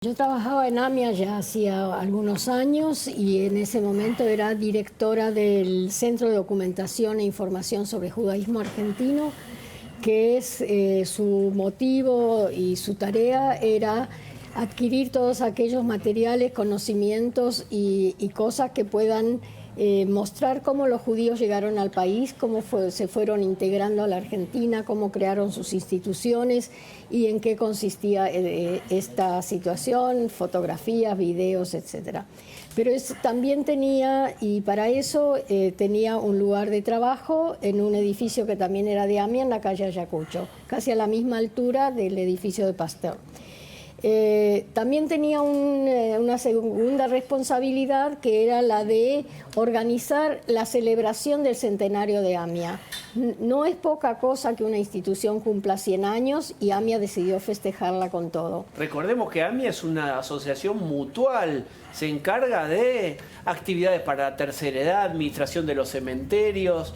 Yo trabajaba en AMIA ya hacía algunos años y en ese momento era directora del Centro de Documentación e Información sobre Judaísmo Argentino, que es su motivo y su tarea era adquirir todos aquellos materiales, conocimientos y cosas que puedan mostrar cómo los judíos llegaron al país, cómo se fueron integrando a la Argentina, cómo crearon sus instituciones y en qué consistía esta situación, fotografías, videos, etcétera. Pero también tenía, y para eso tenía un lugar de trabajo en un edificio que también era de AMIA, en la calle Ayacucho, casi a la misma altura del edificio de Pasteur. También tenía una segunda responsabilidad, que era la de organizar la celebración del centenario de AMIA. No es poca cosa que una institución cumpla 100 años y AMIA decidió festejarla con todo. Recordemos que AMIA es una asociación mutual, se encarga de actividades para la tercera edad, administración de los cementerios.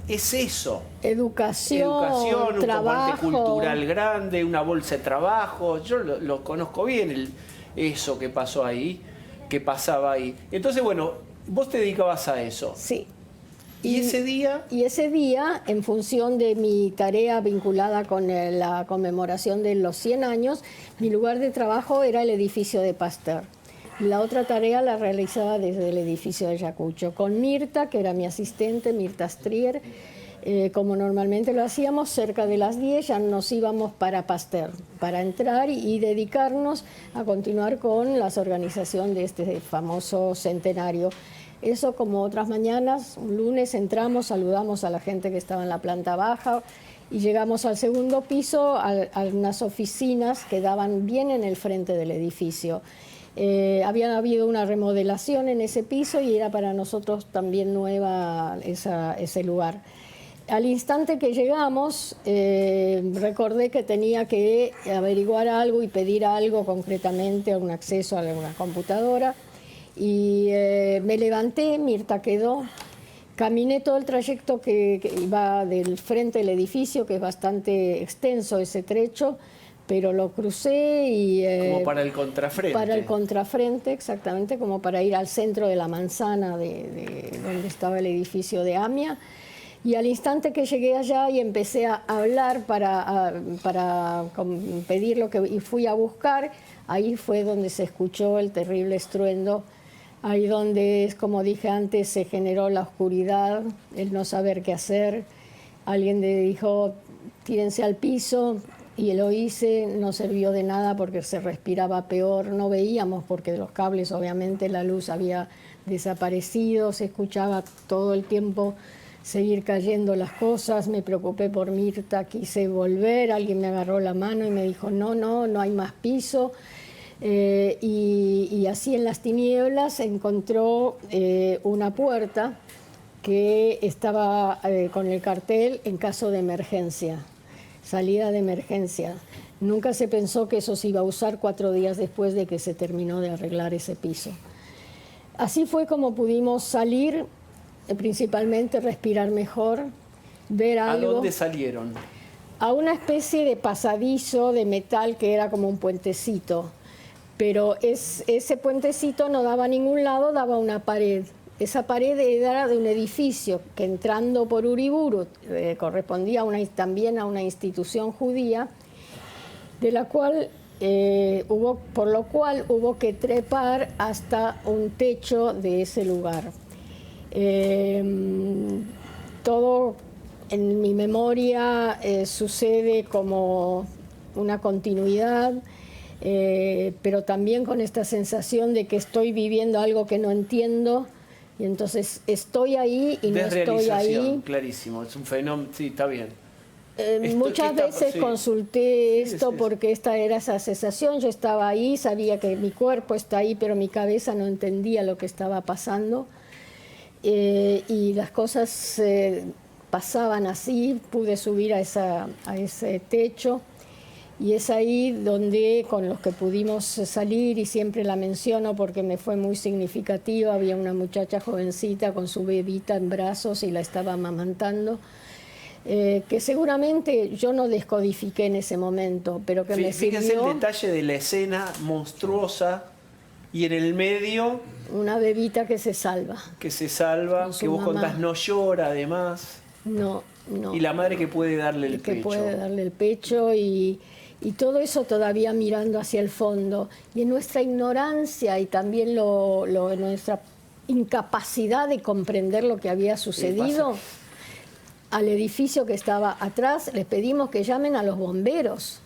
Es eso. Educación, un trabajo. componente cultural grande, una bolsa de trabajo. Yo lo conozco bien, eso que pasó ahí, que pasaba ahí. Entonces, bueno, vos te dedicabas a eso. Sí. ¿Y ese día? Y ese día, en función de mi tarea vinculada con la conmemoración de los 100 años, mi lugar de trabajo era el edificio de Pasteur. La otra tarea la realizaba desde el edificio de Ayacucho, con Mirta, que era mi asistente, Mirta Strier. Como normalmente lo hacíamos, cerca de las 10 ya nos íbamos para Pasteur, para entrar y dedicarnos a continuar con la organización de este famoso centenario. Eso, como otras mañanas, un lunes entramos, saludamos a la gente que estaba en la planta baja y llegamos al segundo piso, a unas oficinas que daban bien en el frente del edificio. Había habido una remodelación en ese piso y era para nosotros también nueva ese lugar. Al instante que llegamos, recordé que tenía que averiguar algo y pedir algo concretamente, un acceso a una computadora. Y me levanté, Mirta quedó, caminé todo el trayecto que iba del frente del edificio, que es bastante extenso ese trecho, pero lo crucé y... como para el contrafrente. Para el contrafrente, exactamente, como para ir al centro de la manzana de donde estaba el edificio de AMIA. Y al instante que llegué allá y empecé a hablar para pedir lo que y fui a buscar, ahí fue donde se escuchó el terrible estruendo. Ahí donde, es como dije antes, se generó la oscuridad, el no saber qué hacer. Alguien le dijo, tírense al piso, y lo hice, no sirvió de nada porque se respiraba peor, no veíamos porque de los cables obviamente la luz había desaparecido, se escuchaba todo el tiempo seguir cayendo las cosas. Me preocupé por Mirta, quise volver, alguien me agarró la mano y me dijo, no hay más piso. Y así en las tinieblas encontró una puerta que estaba con el cartel en caso de emergencia, salida de emergencia. Nunca se pensó que eso se iba a usar 4 días después de que se terminó de arreglar ese piso. Así fue como pudimos salir, principalmente respirar mejor, ver algo. ¿A dónde salieron? A una especie de pasadizo de metal que era como un puentecito. Pero ese puentecito no daba a ningún lado, daba una pared. Esa pared era de un edificio que, entrando por Uriburu, correspondía también a una institución judía, de la cual por lo cual hubo que trepar hasta un techo de ese lugar. Todo en mi memoria sucede como una continuidad. Pero también con esta sensación de que estoy viviendo algo que no entiendo y entonces estoy ahí y no estoy ahí. Clarísimo, es un fenómeno, sí, está bien. Muchas veces consulté esto porque esta era esa sensación, yo estaba ahí, sabía que mi cuerpo está ahí, pero mi cabeza no entendía lo que estaba pasando y las cosas pasaban así, pude subir a ese techo. Y es ahí donde, con los que pudimos salir, y siempre la menciono porque me fue muy significativa, había una muchacha jovencita con su bebita en brazos y la estaba amamantando. que seguramente yo no descodifiqué en ese momento, pero que me Fíjense sirvió. el detalle de la escena monstruosa y en el medio Una bebita que se salva. que se salva, Con su que vos mamá. contás no llora además, No, no. y la madre que puede darle el que pecho. puede darle el pecho y todo eso todavía mirando hacia el fondo. Y en nuestra ignorancia y también en nuestra incapacidad de comprender lo que había sucedido, al edificio que estaba atrás les pedimos que llamen a los bomberos.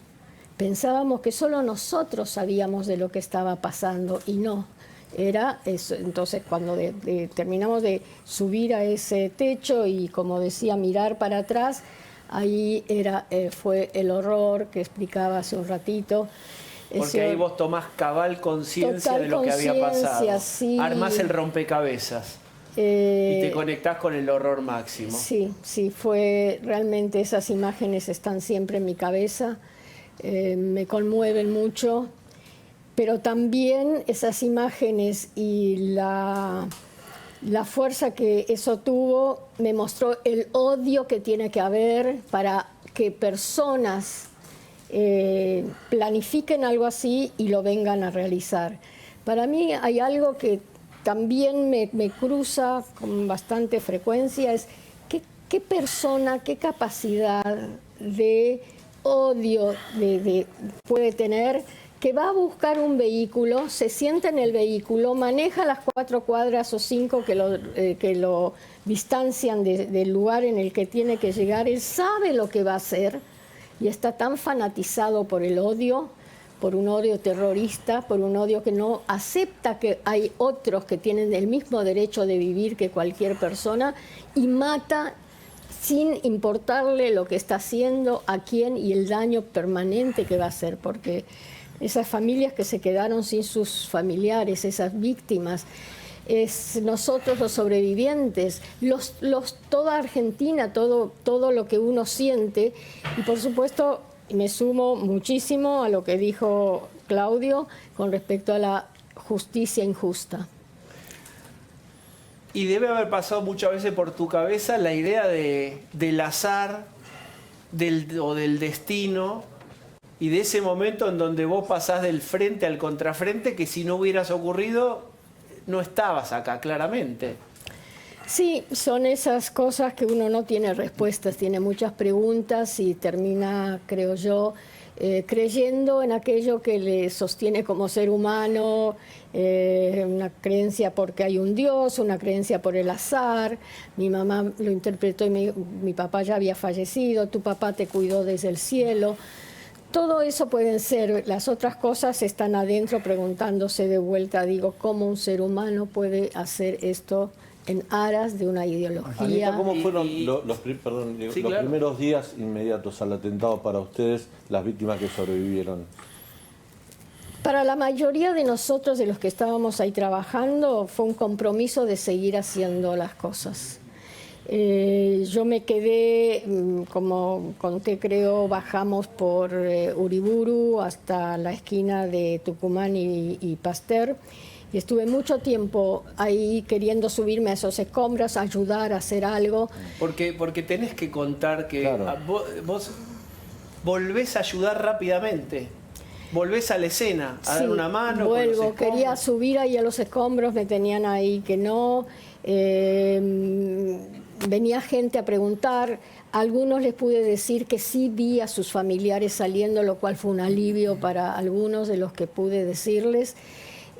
Pensábamos que solo nosotros sabíamos de lo que estaba pasando y no. Era eso. Entonces, cuando terminamos de subir a ese techo y, como decía, mirar para atrás, ahí fue el horror que explicaba hace un ratito. Porque ahí vos tomás cabal conciencia de lo que había pasado. Sí. Armás el rompecabezas y te conectás con el horror máximo. Sí, sí, fue realmente, esas imágenes están siempre en mi cabeza, me conmueven mucho. Pero también esas imágenes y la fuerza que eso tuvo me mostró el odio que tiene que haber para que personas planifiquen algo así y lo vengan a realizar. Para mí hay algo que también me cruza con bastante frecuencia, es qué persona, qué capacidad de odio puede tener, que va a buscar un vehículo, se sienta en el vehículo, maneja las 4 cuadras o 5 que lo distancian del lugar en el que tiene que llegar. Él sabe lo que va a hacer y está tan fanatizado por el odio, por un odio terrorista, por un odio que no acepta que hay otros que tienen el mismo derecho de vivir que cualquier persona, y mata sin importarle lo que está haciendo, a quién y el daño permanente que va a hacer, porque esas familias que se quedaron sin sus familiares, esas víctimas, nosotros los sobrevivientes, toda Argentina, todo lo que uno siente. Y por supuesto me sumo muchísimo a lo que dijo Claudio con respecto a la justicia injusta. Y debe haber pasado muchas veces por tu cabeza la idea del azar o del destino, y de ese momento en donde vos pasás del frente al contrafrente, que si no hubieras ocurrido, no estabas acá, claramente. Sí, son esas cosas que uno no tiene respuestas, tiene muchas preguntas y termina, creo yo, creyendo en aquello que le sostiene como ser humano, una creencia porque hay un Dios, una creencia por el azar. Mi mamá lo interpretó y mi papá ya había fallecido, tu papá te cuidó desde el cielo. Todo eso pueden ser, las otras cosas están adentro preguntándose de vuelta, digo, ¿cómo un ser humano puede hacer esto en aras de una ideología? Anita, ¿cómo fueron los primeros días inmediatos al atentado para ustedes, las víctimas que sobrevivieron? Para la mayoría de nosotros, de los que estábamos ahí trabajando, fue un compromiso de seguir haciendo las cosas. Yo me quedé, como conté, creo, bajamos por Uriburu hasta la esquina de Tucumán y Pasteur, y estuve mucho tiempo ahí queriendo subirme a esos escombros, ayudar a hacer algo. Porque tenés que contar que claro, vos volvés a ayudar rápidamente, volvés a la escena, a dar una mano. Vuelvo, quería subir ahí a los escombros, me tenían ahí que no. Venía gente a preguntar, a algunos les pude decir que sí vi a sus familiares saliendo, lo cual fue un alivio para algunos de los que pude decirles.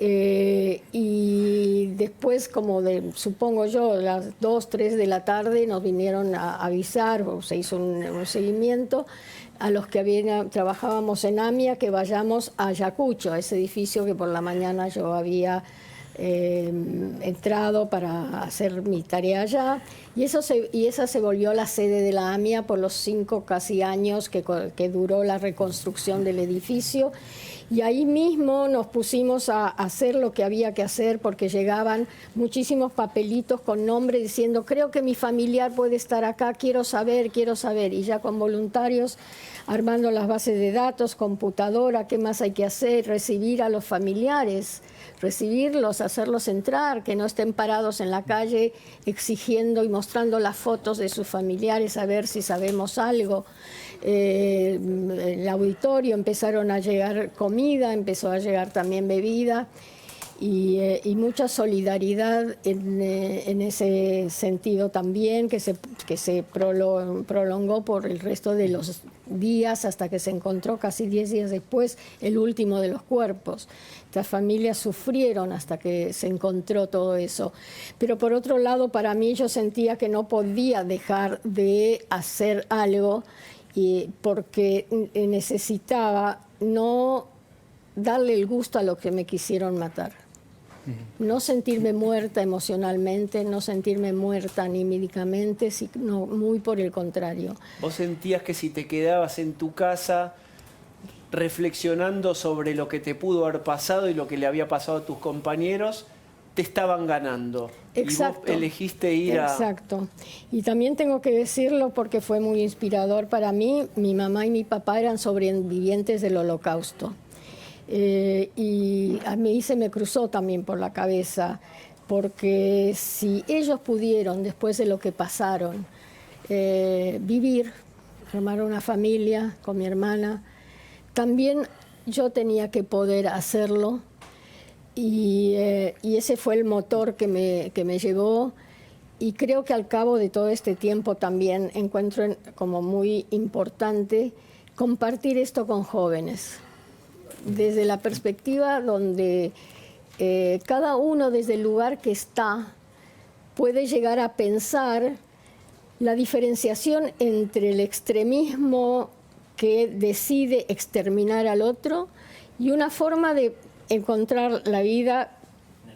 Y después, supongo yo, las 2, 3 de la tarde nos vinieron a avisar, o se hizo un seguimiento a los que trabajábamos en AMIA, que vayamos a Ayacucho, a ese edificio que por la mañana yo había entrado para hacer mi tarea allá, y esa se volvió la sede de la AMIA por los 5 casi años que duró la reconstrucción del edificio. Y ahí mismo nos pusimos a hacer lo que había que hacer, porque llegaban muchísimos papelitos con nombre diciendo, creo que mi familiar puede estar acá, quiero saber, y ya con voluntarios armando las bases de datos, computadora, qué más hay que hacer, recibir a los familiares, recibirlos, hacerlos entrar, que no estén parados en la calle exigiendo y mostrando las fotos de sus familiares a ver si sabemos algo. El auditorio empezaron a llegar comida, empezó a llegar también bebida y mucha solidaridad en ese sentido también, que se prolongó por el resto de los días hasta que se encontró casi 10 días después el último de los cuerpos. Estas familias sufrieron hasta que se encontró todo eso. Pero por otro lado, para mí yo sentía que no podía dejar de hacer algo porque necesitaba no darle el gusto a lo que me quisieron matar. No sentirme muerta emocionalmente, no sentirme muerta anímicamente, sino muy por el contrario. ¿Vos sentías que si te quedabas en tu casa reflexionando sobre lo que te pudo haber pasado y lo que le había pasado a tus compañeros, te estaban ganando? Exacto. Y vos elegiste ir a... Exacto. Y también tengo que decirlo porque fue muy inspirador para mí. Mi mamá y mi papá eran sobrevivientes del Holocausto. Y a mí se me cruzó también por la cabeza, porque si ellos pudieron, después de lo que pasaron, vivir, formar una familia con mi hermana, también yo tenía que poder hacerlo. Y ese fue el motor que me llevó, y creo que al cabo de todo este tiempo también encuentro como muy importante compartir esto con jóvenes, desde la perspectiva donde cada uno desde el lugar que está puede llegar a pensar la diferenciación entre el extremismo que decide exterminar al otro y una forma de encontrar la vida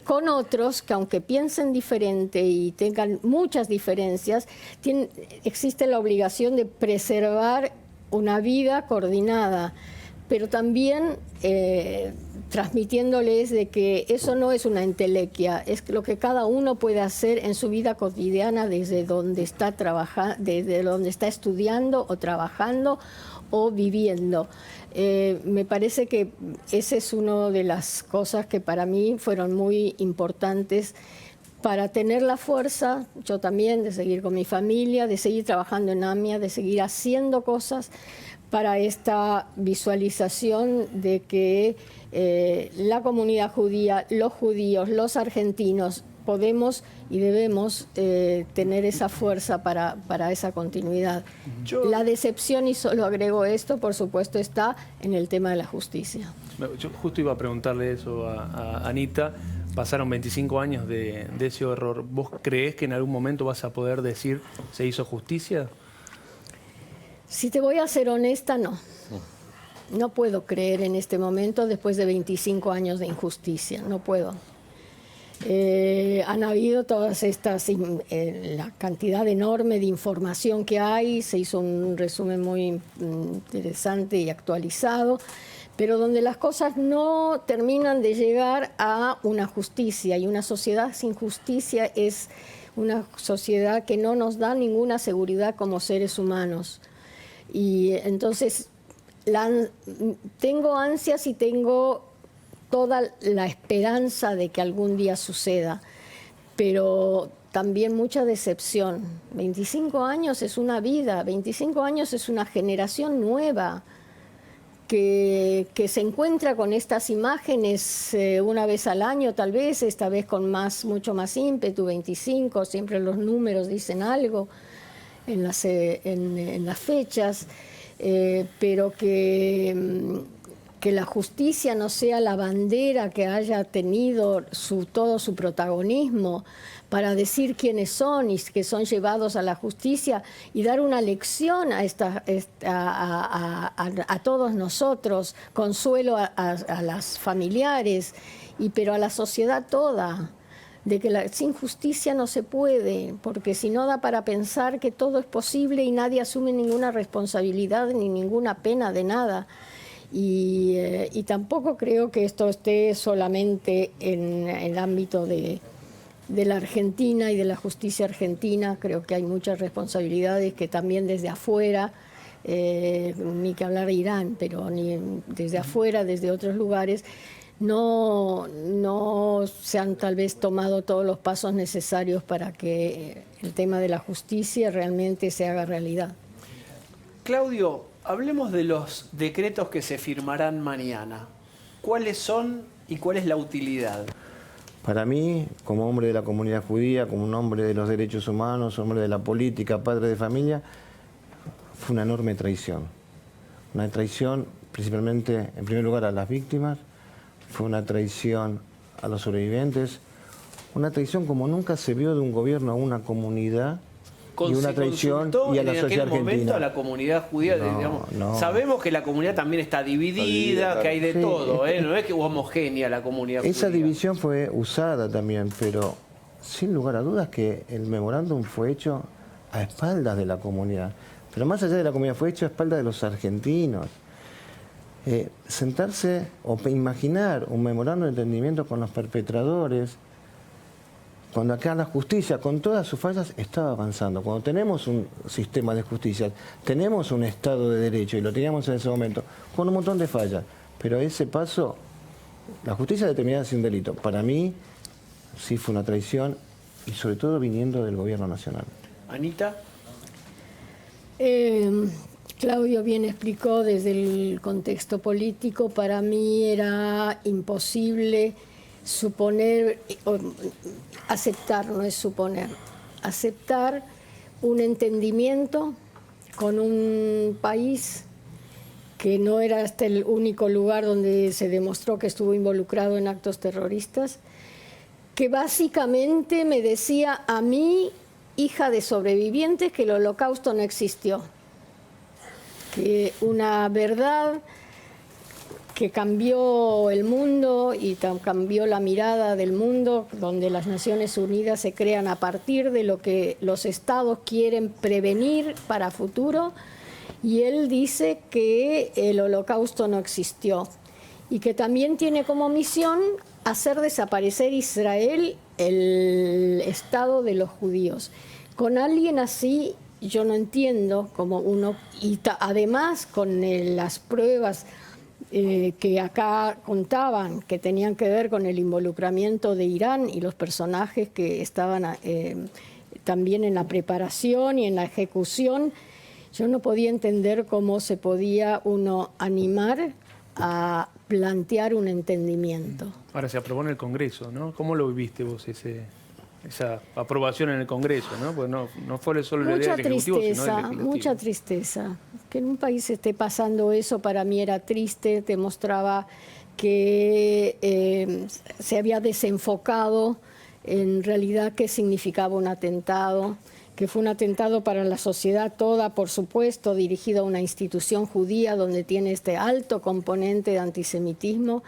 con otros que, aunque piensen diferente y tengan muchas diferencias, existe la obligación de preservar una vida coordinada, pero también transmitiéndoles de que eso no es una entelequia, es lo que cada uno puede hacer en su vida cotidiana desde donde está desde donde está estudiando o trabajando o viviendo. Me parece que esa es una de las cosas que para mí fueron muy importantes para tener la fuerza, yo también, de seguir con mi familia, de seguir trabajando en AMIA, de seguir haciendo cosas para esta visualización de que la comunidad judía, los judíos, los argentinos, podemos y debemos tener esa fuerza para esa continuidad. La decepción, y solo agrego esto, por supuesto, está en el tema de la justicia. Yo justo iba a preguntarle eso a Anita. Pasaron 25 años de ese horror. ¿Vos creés que en algún momento vas a poder decir se hizo justicia? Si te voy a ser honesta, no. No puedo creer en este momento, después de 25 años de injusticia. No puedo. Han habido todas estas, la cantidad enorme de información que hay, se hizo un resumen muy interesante y actualizado, pero donde las cosas no terminan de llegar a una justicia, y una sociedad sin justicia es una sociedad que no nos da ninguna seguridad como seres humanos. Y entonces tengo ansias y tengo toda la esperanza de que algún día suceda, pero también mucha decepción. 25 años es una vida, 25 años es una generación nueva que se encuentra con estas imágenes una vez al año, tal vez, esta vez con mucho más ímpetu. 25, siempre los números dicen algo en las fechas, pero que la justicia no sea la bandera que haya tenido todo su protagonismo para decir quiénes son y que son llevados a la justicia y dar una lección a todos nosotros, consuelo a las familiares, pero a la sociedad toda, de que sin justicia no se puede, porque si no da para pensar que todo es posible y nadie asume ninguna responsabilidad ni ninguna pena de nada. Y tampoco creo que esto esté solamente en el ámbito de la Argentina y de la justicia argentina. Creo que hay muchas responsabilidades que también desde afuera, ni que hablar de Irán, pero ni desde afuera, desde otros lugares, no se han tal vez tomado todos los pasos necesarios para que el tema de la justicia realmente se haga realidad. Claudio, hablemos de los decretos que se firmarán mañana. ¿Cuáles son y cuál es la utilidad? Para mí, como hombre de la comunidad judía, como un hombre de los derechos humanos, hombre de la política, padre de familia, fue una enorme traición. Una traición principalmente, en primer lugar, a las víctimas, fue una traición a los sobrevivientes, una traición como nunca se vio de un gobierno a una comunidad, y una traición y a la sociedad argentina. En aquel momento a la comunidad judía, digamos, sabemos que la comunidad también está dividida, que hay de todo, no es que homogénea la comunidad judía. Esa división fue usada también, pero sin lugar a dudas que el memorándum fue hecho a espaldas de la comunidad. Pero más allá de la comunidad, fue hecho a espaldas de los argentinos. Sentarse o imaginar un memorándum de entendimiento con los perpetradores, cuando acá la justicia, con todas sus fallas, estaba avanzando. Cuando tenemos un sistema de justicia, tenemos un Estado de Derecho, y lo teníamos en ese momento, con un montón de fallas. Pero ese paso, la justicia determinada sin delito, para mí sí fue una traición, y sobre todo viniendo del gobierno nacional. Anita. Claudio bien explicó desde el contexto político. Para mí era imposible suponer, aceptar, no es suponer, aceptar un entendimiento con un país que no era hasta el único lugar donde se demostró que estuvo involucrado en actos terroristas, que básicamente me decía a mí, hija de sobrevivientes, que el Holocausto no existió, que una verdad que cambió el mundo y cambió la mirada del mundo, donde las Naciones Unidas se crean a partir de lo que los estados quieren prevenir para futuro, y él dice que el Holocausto no existió y que también tiene como misión hacer desaparecer Israel, el Estado de los judíos. Con alguien así yo no entiendo cómo uno, y además con las pruebas que acá contaban, que tenían que ver con el involucramiento de Irán y los personajes que estaban también en la preparación y en la ejecución, yo no podía entender cómo se podía uno animar a plantear un entendimiento. Ahora se aprobó en el Congreso, ¿no? ¿Cómo lo viviste vos esa aprobación en el Congreso, ¿no? Pues no fue solo la idea del Ejecutivo, sino del Legislativo. Mucha tristeza. Que en un país esté pasando eso para mí era triste, demostraba que se había desenfocado en realidad qué significaba un atentado, que fue un atentado para la sociedad toda, por supuesto, dirigido a una institución judía donde tiene este alto componente de antisemitismo,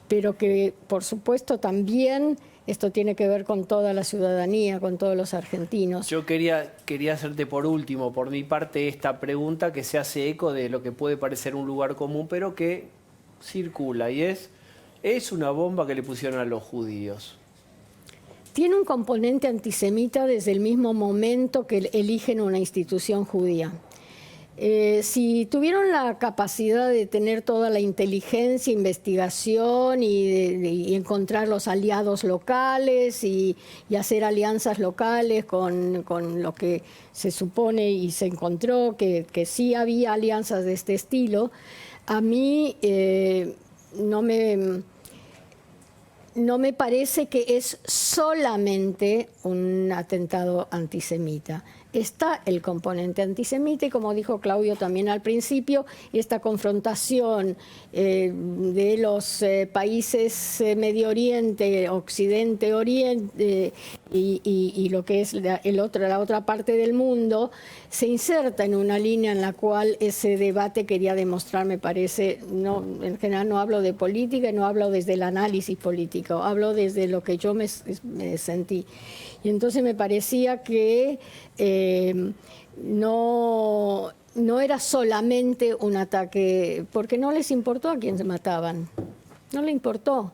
pero que, por supuesto, también esto tiene que ver con toda la ciudadanía, con todos los argentinos. Yo quería hacerte por último, por mi parte, esta pregunta que se hace eco de lo que puede parecer un lugar común, pero que circula, y es una bomba que le pusieron a los judíos. Tiene un componente antisemita desde el mismo momento que eligen una institución judía. Si tuvieron la capacidad de tener toda la inteligencia, investigación y encontrar los aliados locales y hacer alianzas locales con lo que se supone y se encontró que sí había alianzas de este estilo, a mí no me parece que es solamente un atentado antisemita. Está el componente antisemita y, como dijo Claudio también al principio, esta confrontación de los países Medio Oriente, Occidente, Oriente y lo que es la otra parte del mundo, se inserta en una línea en la cual ese debate quería demostrar, me parece, en general no hablo de política y no hablo desde el análisis político, hablo desde lo que yo me sentí. Y entonces me parecía que no no era solamente un ataque, porque no les importó a quién se mataban, no le importó.